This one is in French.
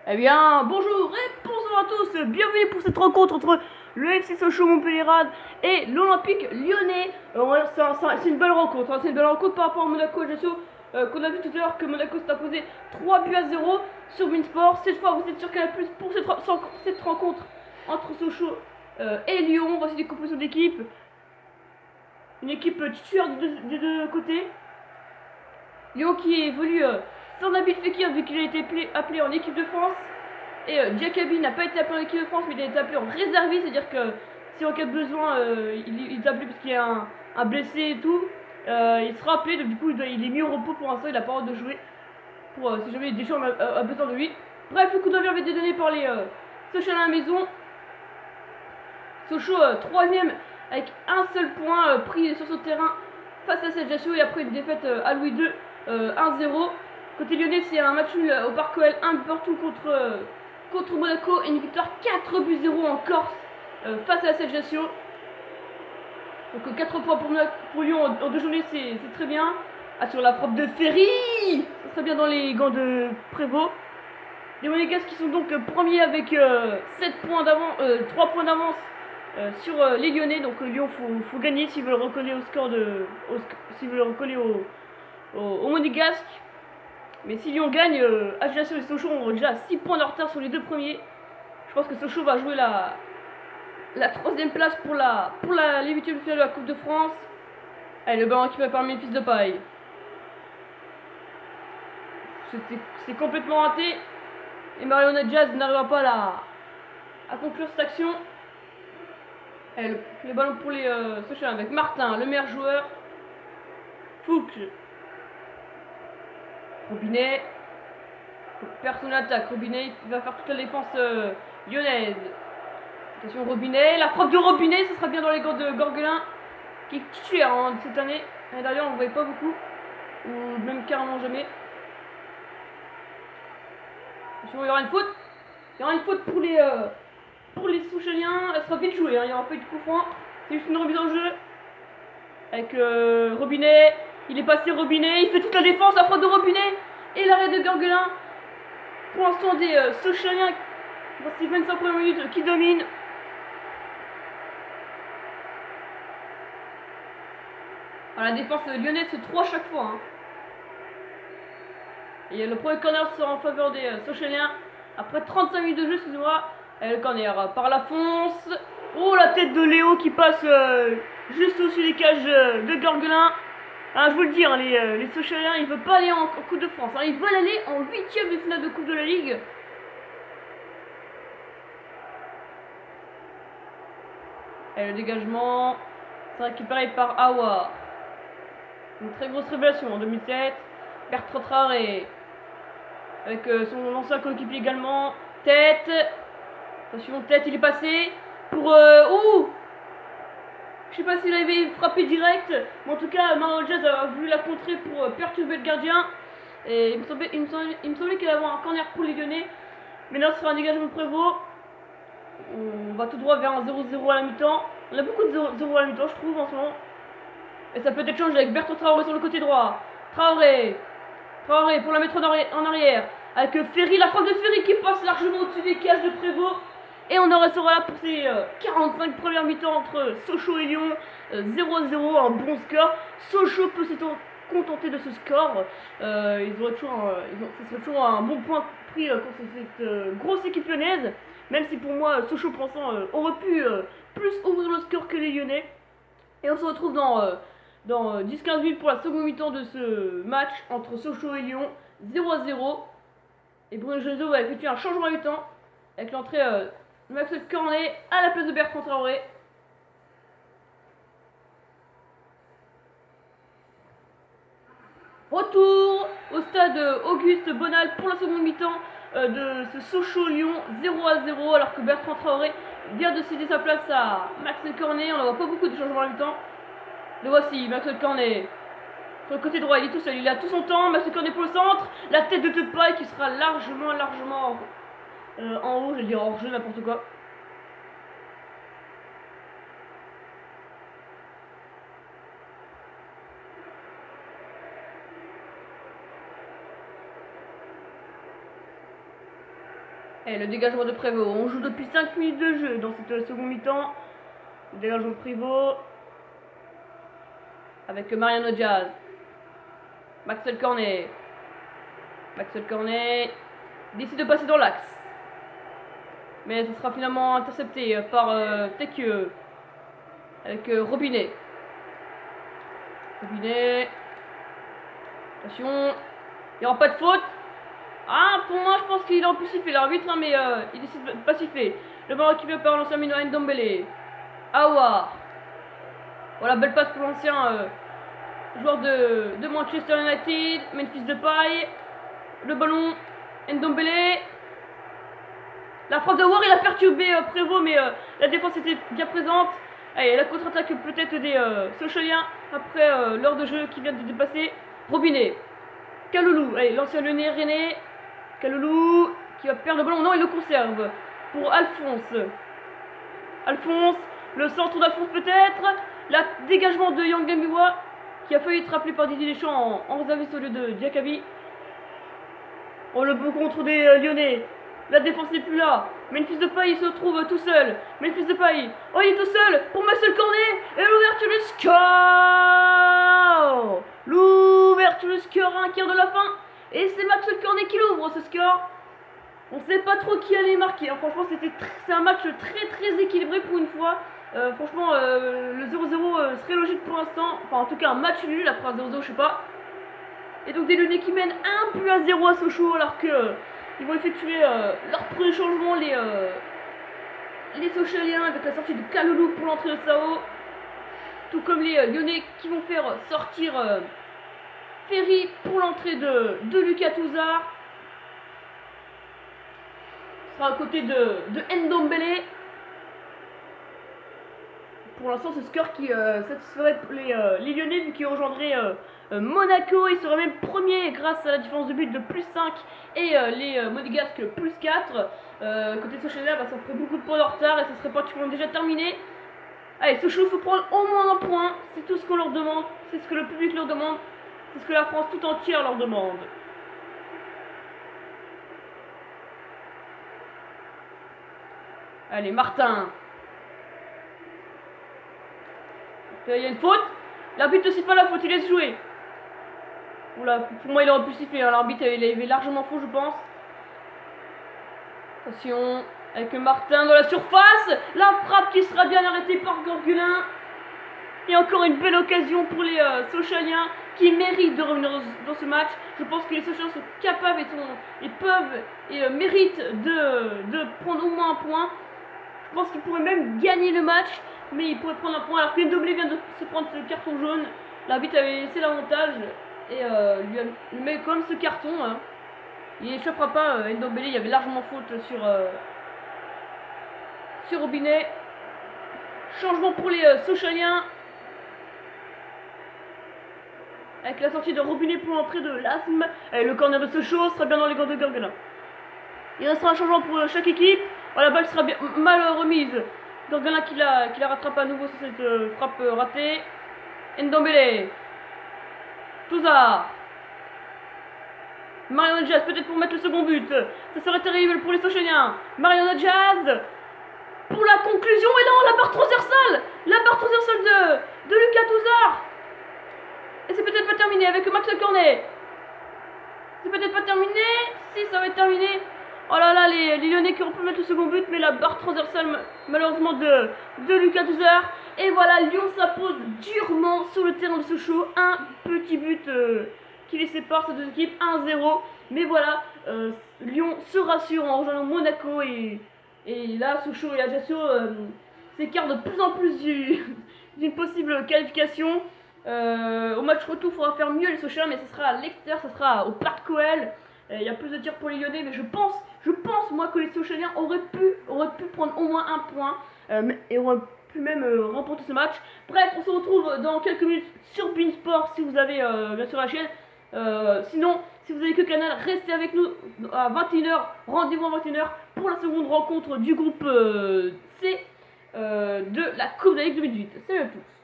Eh bien, bonjour et bonjour à tous, bienvenue pour cette rencontre entre le FC Sochaux Montpellierade et l'Olympique Lyonnais. C'est une belle rencontre, c'est une belle rencontre par rapport à Monaco Ajaccio qu'on a vu tout à l'heure que Monaco s'est imposé 3 buts à 0 sur Winsport. Cette fois, vous êtes sur Canal+ pour cette rencontre entre Sochaux et Lyon. Voici les compositions d'équipe. Une équipe titulaire des deux côtés. Lyon qui évolue sans Nabil Fekir vu qu'il a été appelé en équipe de France. Et Diakaby n'a pas été appelé en équipe de France, mais il a été appelé en réserviste, c'est-à-dire que si en cas de besoin il est appelé parce qu'il y a un blessé et tout, il sera appelé, donc du coup il est mis au repos pour l'instant, il a pas le droit de jouer pour si jamais Deschamps a besoin de lui. Bref, le coup d'envoi avait été donné par les Sochaux à la maison. Sochaux 3ème avec un seul point pris sur son terrain face à Ajaccio et après une défaite à Louis II 1-0. Côté lyonnais, c'est un match nul au Parc OL, un partout contre Monaco et une victoire 4 buts 0 en Corse face à Ajaccio. Donc 4 points pour Lyon en 2 journées, c'est très bien. Ah, sur la frappe de Ferry, ça serait bien dans les gants de Prévost. Les Monégasques qui sont donc premiers avec 3 points d'avance sur les Lyonnais. Donc Lyon, faut gagner s'ils veulent recoller s'ils veulent recoller au Monégasques. Mais si Lyon gagne, Ajaccio et Sochaux ont déjà 6 points de retard sur les deux premiers. Je pense que Sochaux va jouer la 3ème place pour les 8e de finale de la Coupe de France. Allez, le ballon qui va par Memphis Depay. C'est complètement raté. Et Mariona Diaz n'arrivera pas à conclure cette action. Allez, le ballon pour les Sochaux avec Martin, le meilleur joueur. Fouque. Robinet. Personne n'attaque. Robinet il va faire toute la défense lyonnaise. Attention Robinet. La frappe de Robinet, ce sera bien dans les gants de Gorgelin. Qui est titulaire cette année. L'année dernière on ne voyait pas beaucoup. Ou même carrément jamais. Attention, il y aura une faute. Il y aura une faute pour les Sochaliens. Elle sera vite jouée. Il n'y aura pas eu de coup franc. C'est juste une remise en jeu. Avec Robinet. Il est passé Robinet. Il fait toute la défense. La frappe de Robinet. Et l'arrêt de Gorgelin. Pour l'instant des Sochaliens dans ces 25 premières minutes qui dominent. Alors, la défense lyonnaise c'est 3 chaque fois. Et le premier corner sera en faveur des Sochaliens. Après 35 minutes de jeu, excusez-moi. Et le corner par la fonce. Oh, la tête de Léo qui passe juste au-dessus des cages de Gorgelin. Je vous le dis, les Sochaliens ils veulent pas aller en Coupe de France. Ils veulent aller en 8e de finale de Coupe de la Ligue. Et le dégagement sera récupéré par Aouar. Une très grosse révélation en 2007. Bertrand Traoré. Avec son ancien coéquipier également. Tête. Attention, tête, il est passé. Pour. Ouh! Je sais pas s'il avait frappé direct. Mais en tout cas, Mario Jazz a voulu la contrer pour perturber le gardien. Et il me semblait qu'il allait avoir un corner pour les Lyonnais. Mais là, ce sera un dégagement de Prévost. On va tout droit vers un 0-0 à la mi-temps. On a beaucoup de 0 à la mi-temps, je trouve, en ce moment. Et ça peut être changé avec Bertrand Traoré sur le côté droit. Traoré pour la mettre en arrière. Avec Ferry, la frappe de Ferry qui passe largement au-dessus des cages de Prévost. Et on en restera là pour ces 45 premières mi-temps entre Sochaux et Lyon. 0-0, un bon score. Sochaux peut se contenter de ce score. Ça serait toujours un bon point pris contre cette grosse équipe lyonnaise. Même si pour moi, Sochaux pour l'instant aurait pu plus ouvrir le score que les Lyonnais. Et on se retrouve dans 10-15 minutes pour la seconde mi-temps de ce match entre Sochaux et Lyon. 0-0. Et Bruno Genesio va effectuer un changement à mi-temps avec l'entrée de Maxwell Cornet à la place de Bertrand Traoré. Retour au stade Auguste Bonal pour la seconde mi-temps de ce Sochaux-Lyon 0-0 alors que Bertrand Traoré vient de céder sa place à Maxwell Cornet. On ne voit pas beaucoup de changements à mi-temps. Le voici, Maxwell Cornet. Sur le côté droit, il est tout seul, il a tout son temps. Maxwell Cornet pour le centre. La tête de Depay qui sera largement en haut, je vais dire hors jeu, n'importe quoi. Et le dégagement de Prévost. On joue depuis 5 minutes de jeu dans cette seconde mi-temps. Le dégagement de Prévost. Avec Mariano Diaz. Maxwell Cornet. Maxwell Cornet décide de passer dans l'axe. Mais ce sera finalement intercepté par Tekieu. Avec Robinet. Robinet. Attention. Il n'y aura pas de faute. Ah, pour moi, je pense qu'il aurait pu siffler l'arbitre, hein, mais il décide de pas siffler. Le ballon récupéré par l'ancien Mino Ndombele. Aouar. Voilà, belle passe pour l'ancien joueur de Manchester United. Memphis Depay. Le ballon. Ndombele. La frappe d'Aouar, il a perturbé Prévost, mais la défense était bien présente. Allez, la contre-attaque peut-être des Sochaliens après l'heure de jeu qui vient de dépasser. Robinet. Kaloulou. Allez, l'ancien Lyonnais René. Kaloulou qui va perdre le ballon. Non, il le conserve. Pour Alphonse. Alphonse. Le centre d'Alphonse peut-être. Le dégagement de Yang Demiwa qui a failli être rappelé par Didier Deschamps en réserviste au lieu de Diakabi. Oh, le beau contre des Lyonnais. La défense n'est plus là. Memphis Depay il se trouve tout seul. Memphis Depay. Oh, il est tout seul pour Maxwell Cornet. Et l'ouverture du score. L'ouverture du score à un quart de la fin. Et c'est Maxwell Cornet qui l'ouvre ce score. On ne sait pas trop qui allait marquer. Hein. Franchement, c'est un match très équilibré pour une fois. Franchement, le 0-0 serait logique pour l'instant. Enfin, en tout cas, un match nul après un 0-0, je sais pas. Et donc des Lyonnais qui mènent 1-0 à Sochaux alors que ils vont effectuer leur premier changement, les Sochaliens, avec la sortie de Kaloulou pour l'entrée de Sao. Tout comme les Lyonnais qui vont faire sortir Ferry pour l'entrée de Lucas Touzard. Ce sera à côté de Ndombele. Pour l'instant, ce score qui satisferait les Lyonnais vu qu'ils rejoindraient Monaco. Ils seraient même premiers grâce à la différence de but de plus 5 et les Monégasques plus 4. Côté Sochaux, ça ferait beaucoup de points de retard et ça serait pratiquement déjà terminé. Allez, Sochaux, il faut prendre au moins un point. C'est tout ce qu'on leur demande. C'est ce que le public leur demande. C'est ce que la France tout entière leur demande. Allez, Martin. Il y a une faute. L'arbitre ne siffle pas la faute, il laisse jouer. Oula, pour moi il aurait pu siffler. Hein. L'arbitre il avait largement faux, je pense. Attention, avec Martin dans la surface. La frappe qui sera bien arrêtée par Gorgulin. Et encore une belle occasion pour les Sochaliens qui méritent de revenir dans ce match. Je pense que les Sochaliens sont capables et peuvent et méritent de prendre au moins un point. Je pense qu'ils pourraient même gagner le match, mais ils pourraient prendre un point. Alors que Ndombele vient de se prendre ce carton jaune. L'arbitre avait laissé l'avantage et lui met comme ce carton. Hein. Il n'échappera pas. Ndombele, il y avait largement faute sur Robinet. Changement pour les Sochaliens. Avec la sortie de Robinet pour l'entrée de l'Asthme. Le corner de Sochaux sera bien dans les gants de Gorgulin. Il restera un changement pour chaque équipe. Oh, la balle sera bien mal remise. Gorgulin qui la rattrape à nouveau sur cette frappe ratée. Ndombele. Touzard. Mariano Diaz peut-être pour mettre le second but. Ça serait terrible pour les Sochaliens. Mariano Diaz. Pour la conclusion. Et non, la barre transversale. La barre transversale de Lucas Touzard. Et c'est peut-être pas terminé avec Maxwell Cornet. C'est peut-être pas terminé. Si, ça va être terminé. Oh là là, les Lyonnais qui ont pu mettre le second but, mais la barre transversale malheureusement de Lucas Touzard. Et voilà, Lyon s'impose durement sur le terrain de Sochaux. Un petit but qui les sépare, ces deux équipes, 1-0. Mais voilà, Lyon se rassure en rejoignant Monaco. Et là, Sochaux et Ajaccio s'écartent de plus en plus d'une possible qualification. Au match retour, il faudra faire mieux les Sochaux, mais ce sera à l'extérieur, ce sera au Parc OL. Il y a plus de tirs pour les Lyonnais, mais je pense moi que les Sochaliens auraient pu prendre au moins un point et auraient pu même remporter ce match. Bref, on se retrouve dans quelques minutes sur Beansport si vous avez bien sûr la chaîne. Sinon, si vous avez que Canal, restez avec nous à 21h. Rendez-vous à 21h pour la seconde rencontre du groupe C de la Coupe de la Ligue 2018. Salut à tous.